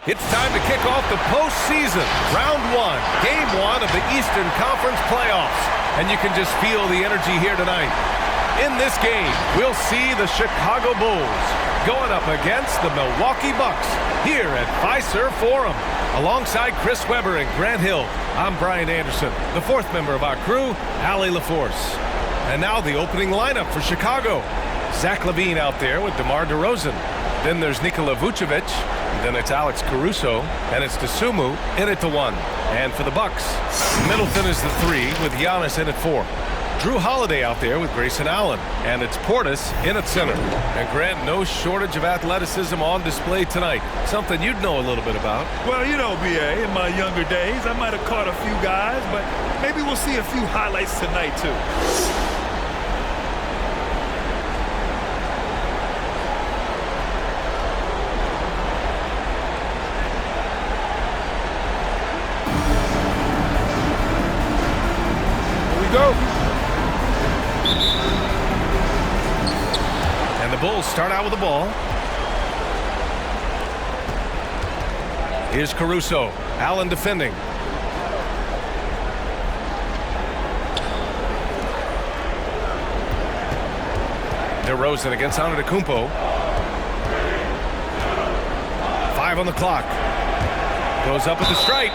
It's time to kick off the postseason. Round 1, Game 1 of the Eastern Conference Playoffs. And you can just feel the energy here tonight. In this game, we'll see the Chicago Bulls going up against the Milwaukee Bucks here at Fiserv Forum. Alongside Chris Webber and Grant Hill, I'm Brian Anderson, the fourth member of our crew, Allie LaForce. And now the opening lineup for Chicago. Zach LaVine out there with DeMar DeRozan. Then there's Nikola Vucevic. Then it's Alex Caruso, and it's Dosunmu in at the 1. And for the Bucks, Middleton is the 3 with Giannis in at 4. Drew Holiday out there with Grayson Allen, and it's Portis in at center. And Grant, no shortage of athleticism on display tonight. Something you'd know a little bit about. Well, you know, BA, in my younger days, I might have caught a few guys, but maybe we'll see a few highlights tonight, too. Go. And the Bulls start out with the ball. Here's Caruso. Allen defending. DeRozan against Antetokounmpo. 5 on the clock. Goes up with the strike.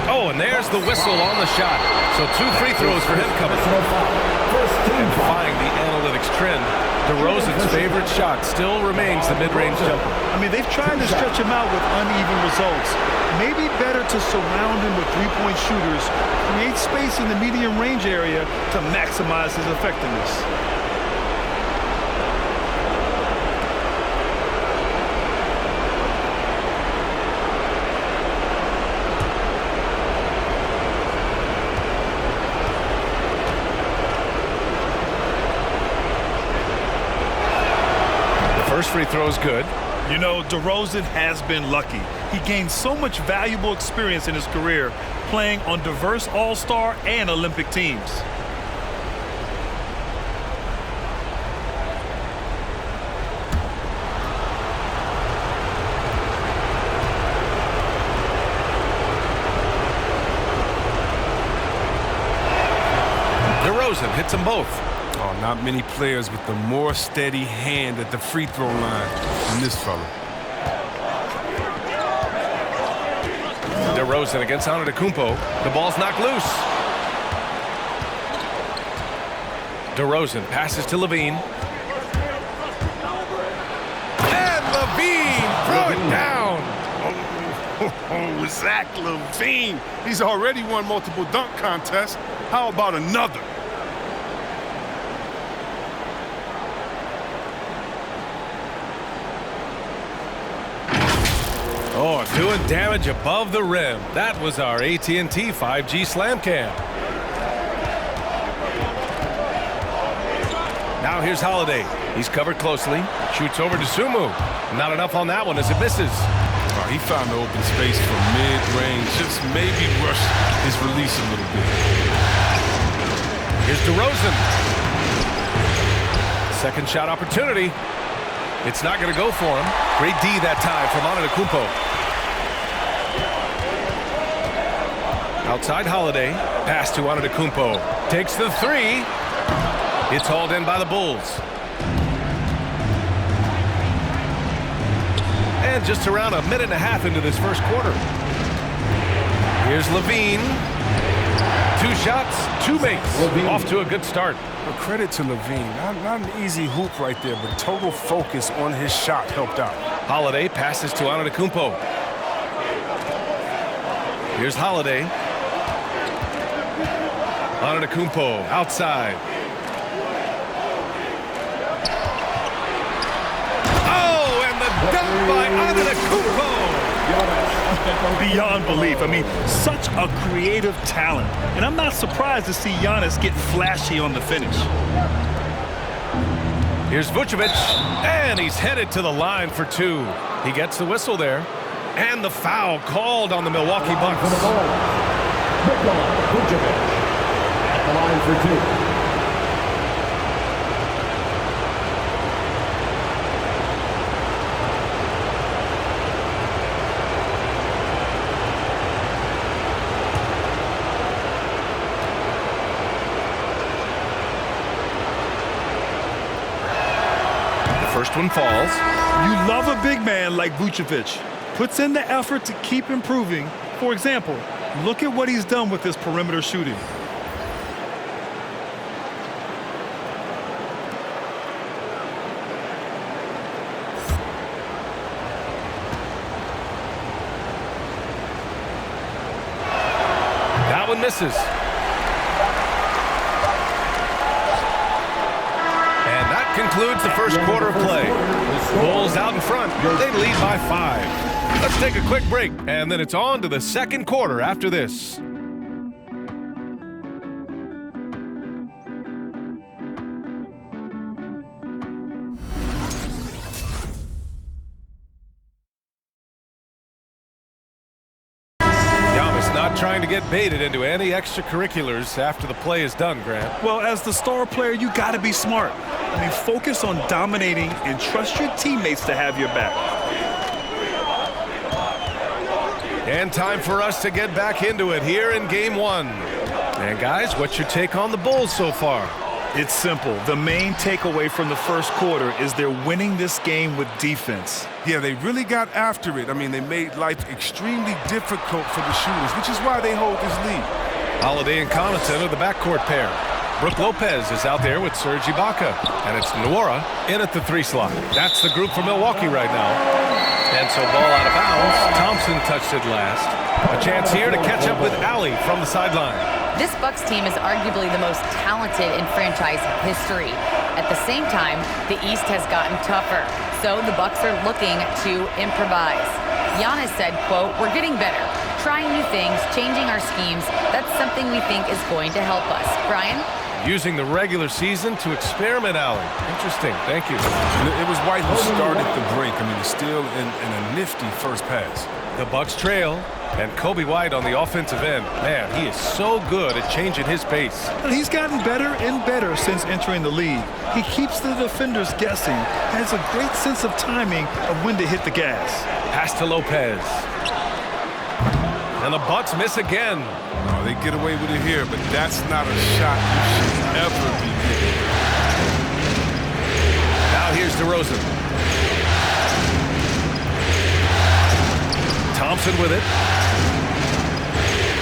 Oh, and there's the whistle on the shot. So 2 free throws for him coming. And defying the analytics trend, DeRozan's favorite shot still remains the mid-range jumper. I mean, they've tried to stretch him out with uneven results. Maybe better to surround him with three-point shooters, create space in the medium range area to maximize his effectiveness. First free throw is good. You know, DeRozan has been lucky. He gained so much valuable experience in his career playing on diverse All-Star and Olympic teams. DeRozan hits them both. Oh, not many players with the more steady hand at the free throw line than this fella. DeRozan against Antetokounmpo. The ball's knocked loose. DeRozan passes to LaVine. And LaVine throw it down. Oh, Zach LaVine. He's already won multiple dunk contests. How about another? Oh, doing damage above the rim. That was our AT&T 5G Slam Cam. Now here's Holiday. He's covered closely. Shoots over to Dosunmu. Not enough on that one as it misses. Oh, he found the open space from mid-range. Just maybe rush his release a little bit. Here's DeRozan. Second shot opportunity. It's not going to go for him. Great D that time from Antetokounmpo. Outside Holiday. Pass to Antetokounmpo. Takes the 3. It's hauled in by the Bulls. And just around a minute and a half into this first quarter. Here's LaVine. 2 shots, 2 makes. Off to a good start. But credit to LaVine. Not an easy hoop right there, but total focus on his shot helped out. Holiday passes to Antetokounmpo. Here's Holiday. Antetokounmpo outside. Oh, and the dunk by Antetokounmpo. Beyond belief. I mean, such a creative talent. And I'm not surprised to see Giannis get flashy on the finish. Here's Vucevic, and he's headed to the line for 2. He gets the whistle there. And the foul called on the Milwaukee Bucks. Vucevic at the line for 2. First one falls. You love a big man like Vucevic. Puts in the effort to keep improving. For example, look at what he's done with his perimeter shooting. That one misses. And that concludes the first quarter of play. Bulls out in front. They lead by 5. Let's take a quick break, and then it's on to the second quarter after this. Not trying to get baited into any extracurriculars after the play is done, Grant. Well, as the star player, you got to be smart. I mean, focus on dominating and trust your teammates to have your back. And time for us to get back into it here in Game 1. And guys, what's your take on the Bulls so far? It's simple. The main takeaway from the first quarter is they're winning this game with defense. Yeah, they really got after it. I mean, they made life extremely difficult for the shooters, which is why they hold this lead. Holiday and Connaughton are the backcourt pair. Brooke Lopez is out there with Serge Ibaka. And it's Nwora in at the 3 slot. That's the group for Milwaukee right now. And so ball out of bounds. Thompson touched it last. A chance here to catch up with Allie from the sideline. This Bucks team is arguably the most talented in franchise history. At the same time, the East has gotten tougher, so the Bucks are looking to improvise. Giannis said, quote, "We're getting better, trying new things, changing our schemes. That's something we think is going to help us." Brian? Using the regular season to experiment, Allie. Interesting. Thank you. It was White who started the break. I mean, still in a nifty first pass. The Bucks trail, and Kobe White on the offensive end. Man, he is so good at changing his pace. He's gotten better and better since entering the league. He keeps the defenders guessing, has a great sense of timing of when to hit the gas. Pass to Lopez. And the Bucks miss again. No, they get away with it here, but that's not a shot you should ever be hitting. Now here's DeRozan. Thompson with it.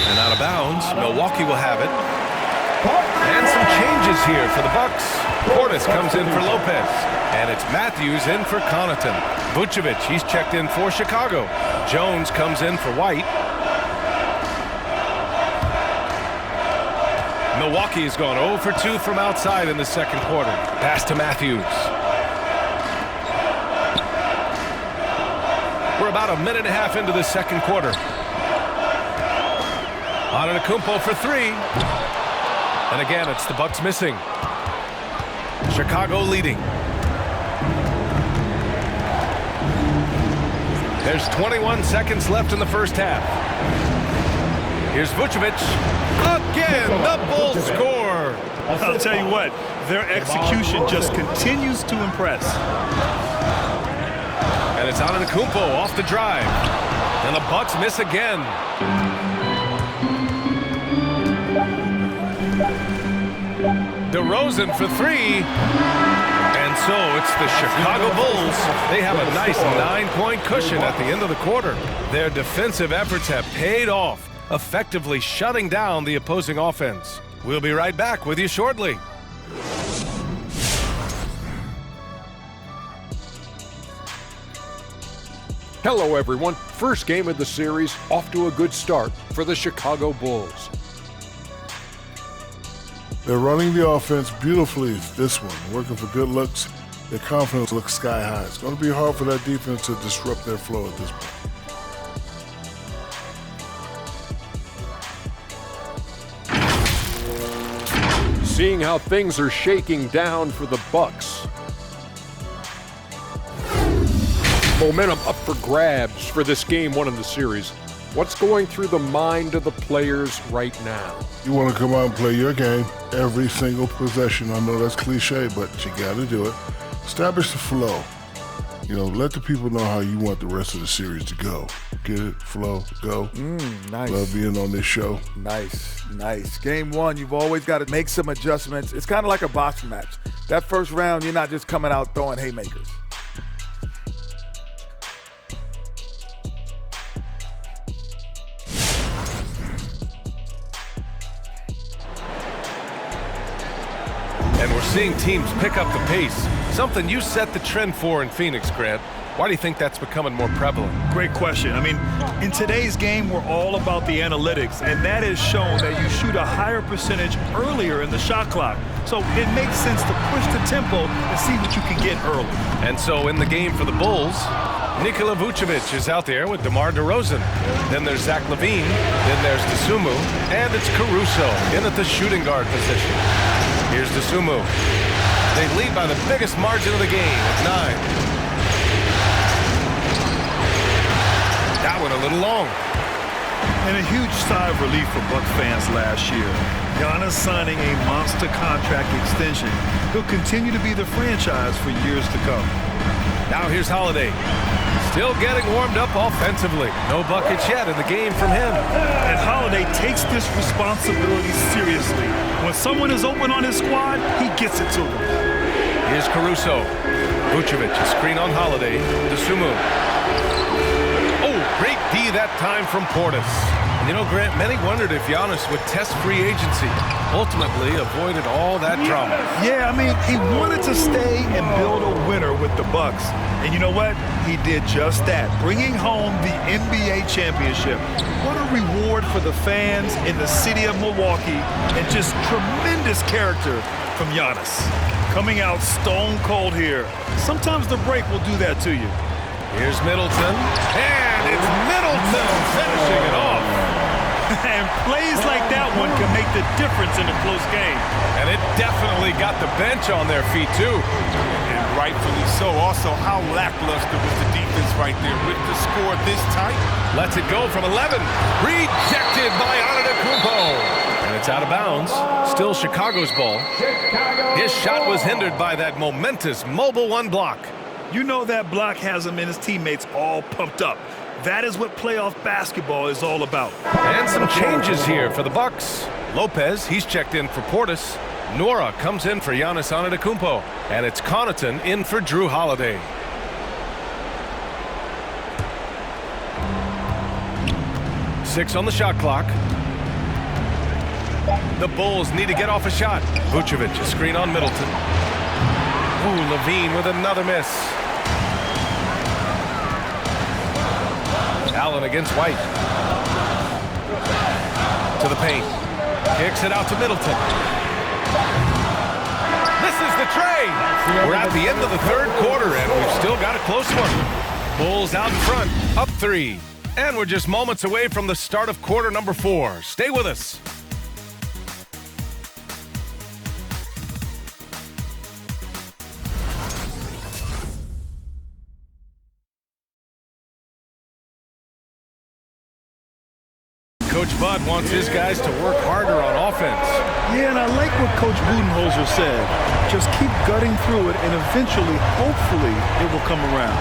And out of bounds. Milwaukee will have it. And some changes here for the Bucks. Portis comes in for Lopez. And it's Matthews in for Connaughton. Vucevic, he's checked in for Chicago. Jones comes in for White. Milwaukee has gone 0 for 2 from outside in the second quarter. Pass to Matthews. We're about a minute and a half into the second quarter. Antetokounmpo for 3. And again, it's the Bucks missing. Chicago leading. There's 21 seconds left in the first half. Here's Vucevic. Again, the Bulls score. I'll tell you what, their execution just continues to impress. And it's Antetokounmpo off the drive. And the Bucks miss again. DeRozan for 3. And so it's the Chicago Bulls. They have a nice 9-point cushion at the end of the quarter. Their defensive efforts have paid off, effectively shutting down the opposing offense. We'll be right back with you shortly. Hello, everyone. First game of the series, off to a good start for the Chicago Bulls. They're running the offense beautifully this one, working for good looks. Their confidence looks sky high. It's going to be hard for that defense to disrupt their flow at this point. Seeing how things are shaking down for the Bucks. Momentum up for grabs for this game 1 of the series. What's going through the mind of the players right now? You want to come out and play your game every single possession. I know that's cliche, but you got to do it. Establish the flow. You know, let the people know how you want the rest of the series to go. Get it? Flow, go. Nice. Love being on this show. Nice. Game 1, you've always got to make some adjustments. It's kind of like a boxing match. That first round, you're not just coming out throwing haymakers. seeing teams pick up the pace, something you set the trend for in Phoenix, Grant. Why do you think that's becoming more prevalent? Great question. I mean, in today's game, we're all about the analytics, and that has shown that you shoot a higher percentage earlier in the shot clock. So it makes sense to push the tempo and see what you can get early. And so in the game for the Bulls, Nikola Vucevic is out there with DeMar DeRozan. Then there's Zach LaVine. Then there's Dosunmu. And it's Caruso in at the shooting guard position. Here's Dosunmu. They lead by the biggest margin of the game at 9. That one a little long. And a huge sigh of relief for Buck fans last year. Giannis signing a monster contract extension. He'll continue to be the franchise for years to come. Now here's Holiday. Still getting warmed up offensively. No buckets yet in the game from him. And Holiday takes this responsibility seriously. When someone is open on his squad, he gets it to them. Here's Caruso. Vucevic, a screen on Holiday. Dosunmu. Great D that time from Portis. And you know, Grant, many wondered if Giannis would test free agency. Ultimately, avoided all that drama. Yeah, I mean, he wanted to stay and build a winner with the Bucks. And you know what? He did just that, bringing home the NBA championship. What a reward for the fans in the city of Milwaukee, and just tremendous character from Giannis. Coming out stone cold here. Sometimes the break will do that to you. Here's Middleton, and it's Middleton finishing it off. And plays like that one can make the difference in a close game. And it definitely got the bench on their feet, too. And rightfully so. Also, how lackluster was the defense right there with the score this tight? Lets it go from 11. Rejected by Antetokounmpo. And it's out of bounds. Still Chicago's ball. His shot was hindered by that momentous mobile one block. You know that block has him and his teammates all pumped up. That is what playoff basketball is all about. And some changes here for the Bucks. Lopez, he's checked in for Portis. Nora comes in for Giannis Antetokounmpo. And it's Connaughton in for Drew Holiday. Six on the shot clock. The Bulls need to get off a shot. Vucevic, a screen on Middleton. Ooh, LaVine with another miss. Allen against White. To the paint. Kicks it out to Middleton. This is the tray. We're at the end of the third quarter, and we've still got a close one. Bulls out in front, up 3. And we're just moments away from the start of quarter number 4. Stay with us. Coach Bud wants his guys to work harder on offense. Yeah, and I like what Coach Budenholzer said. Just keep gutting through it, and eventually, hopefully, it will come around.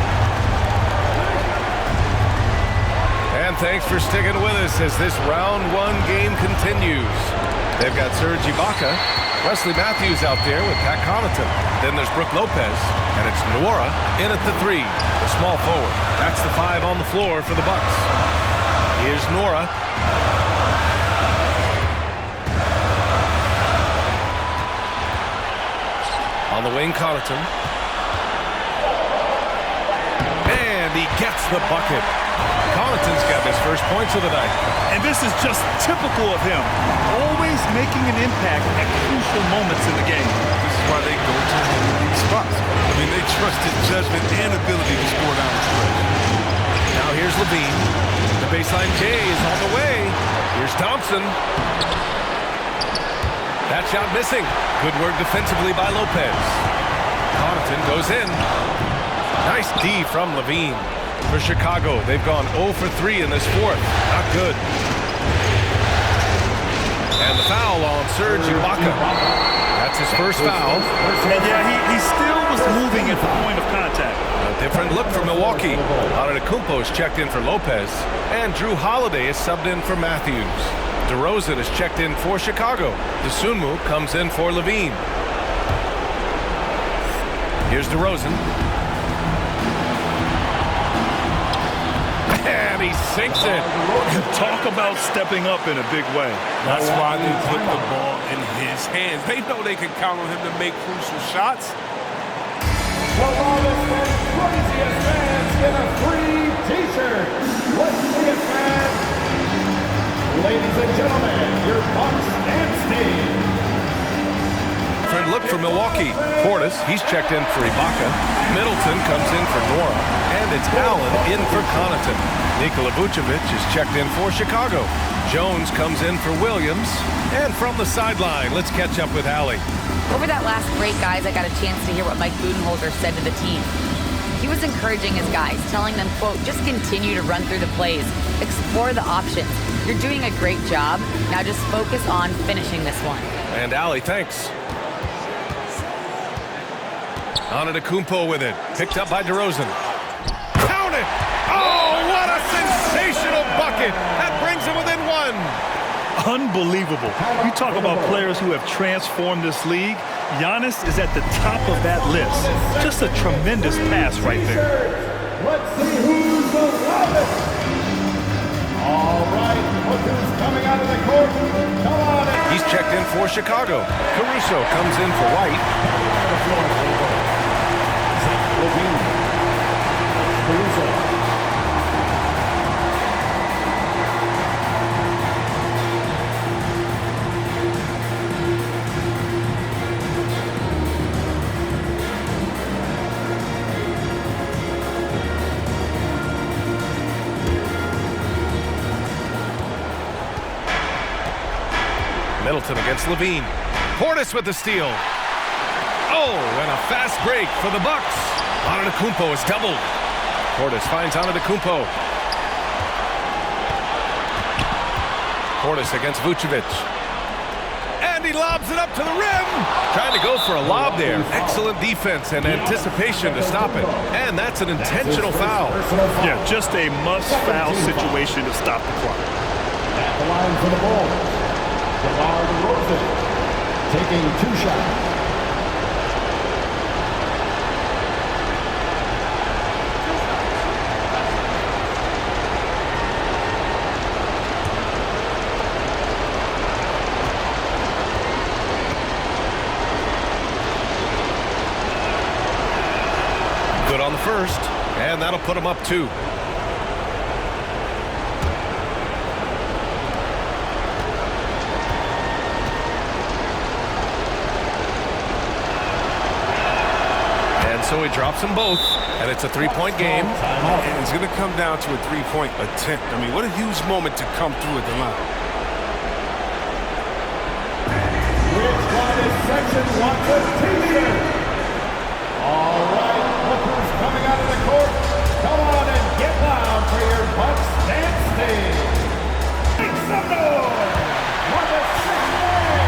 And thanks for sticking with us as this round 1 game continues. They've got Serge Ibaka, Wesley Matthews out there with Pat Connaughton. Then there's Brook Lopez, and it's Nwora in at the 3, the small forward. That's the 5 on the floor for the Bucks. Here's Nwora. On the wing, Connaughton. And he gets the bucket. Connaughton's got his first points of the night. And this is just typical of him. Always making an impact at crucial moments in the game. This is why they go to him in these spots. I mean, they trust his judgment and ability to score down the stretch. Now here's LaVine. The baseline K is on the way. Here's Thompson. That shot missing. Good work defensively by Lopez. Connaughton goes in. Nice D from LaVine. For Chicago, they've gone 0 for 3 in this fourth. Not good. And the foul on Serge Ibaka. That's his first foul. And yeah, he still was moving at the point of contact. A different look for Milwaukee. Antetokounmpo is checked in for Lopez. And Drew Holiday is subbed in for Matthews. DeRozan is checked in for Chicago. Dosunmu comes in for LaVine. Here's DeRozan. And he sinks it. Talk about stepping up in a big way. That's why they put the ball in his hands. They know they can count on him to make crucial shots. The longest and craziest fans get a free T-shirt. Let's see it, fans. Ladies and gentlemen, your Bucks dance team. Friend look for Milwaukee. Portis, he's checked in for Ibaka. Middleton comes in for Nora. And it's Allen in for Connaughton. Nikola Vucevic is checked in for Chicago. Jones comes in for Williams. And from the sideline, let's catch up with Allie. Over that last break, guys, I got a chance to hear what Mike Budenholzer said to the team. He was encouraging his guys, telling them, quote, just continue to run through the plays, explore the options. You're doing a great job. Now just focus on finishing this one. And Allie, thanks. Antetokounmpo with it. Picked up by DeRozan. Count it! Oh, what a sensational bucket! That brings him within one. Unbelievable. You talk about players who have transformed this league. Giannis is at the top of that list. Just a tremendous pass right there. Let's see who's the loudest. All right, look who's coming out of the court. Come on in. He's checked in for Chicago. Caruso comes in for White. Middleton against Levine. Portis with the steal. Oh, and a fast break for the Bucks. Antetokounmpo is doubled. Portis finds Antetokounmpo. Portis against Vucevic. And he lobs it up to the rim. Trying to go for a lob there. Excellent defense and anticipation to stop it. And that's an intentional foul. Yeah, just a must-foul situation to stop the clock. At the line for the ball. DeMar DeRozan taking 2 shots. Good on the first, and that'll put him up 2. So he drops them both, and it's a 3-point game. And it's going to come down to a 3-point attempt. I mean, what a huge moment to come through at the line. Which one is section wants a T-shirt? All right, look who's coming out of the court. Come on and get loud for your Bucks dance team. Make some noise for the 6th man.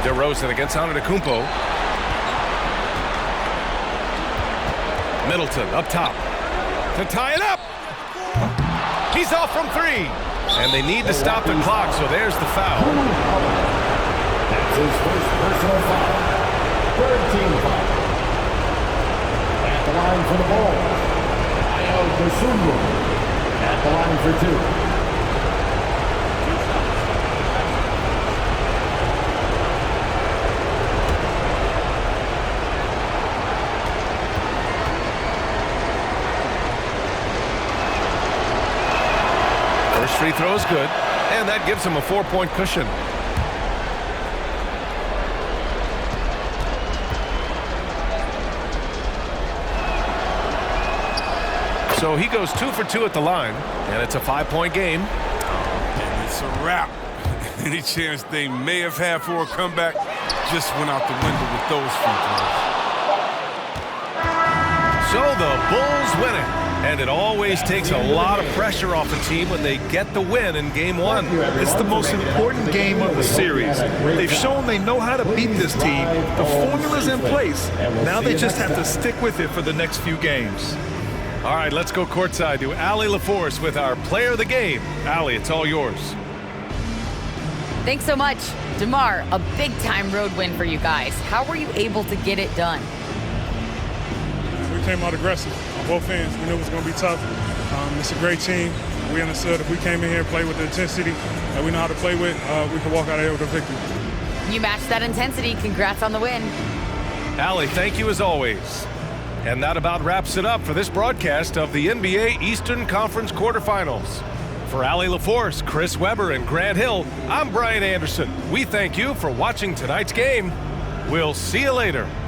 DeRozan against Antetokounmpo. Middleton up top to tie it up. He's off from 3. And they need to stop the clock, so there's the foul. That's his first personal foul. 3rd team foul. At the line for the ball. Ayo Dosunmu. At the line for 2. First free throw is good, and that gives him a 4-point cushion. So he goes 2 for 2 at the line, and it's a 5-point game. And it's a wrap. Any chance they may have had for a comeback just went out the window with those free throws. So the Bulls win it. And it always takes a lot of pressure off a team when they get the win in Game 1. It's the most important game of the series. They've shown they know how to beat this team. The formula's in place. Now they just have to stick with it for the next few games. All right, let's go courtside to Allie LaForce with our player of the game. Allie, it's all yours. Thanks so much. DeMar, a big-time road win for you guys. How were you able to get it done? We came out aggressive on both ends. We knew it was going to be tough. It's a great team. We understood if we came in here and played with the intensity that we know how to play with, we could walk out of here with a victory. You matched that intensity. Congrats on the win. Allie, thank you as always. And that about wraps it up for this broadcast of the NBA Eastern Conference quarterfinals. For Allie LaForce, Chris Webber, and Grant Hill, I'm Brian Anderson. We thank you for watching tonight's game. We'll see you later.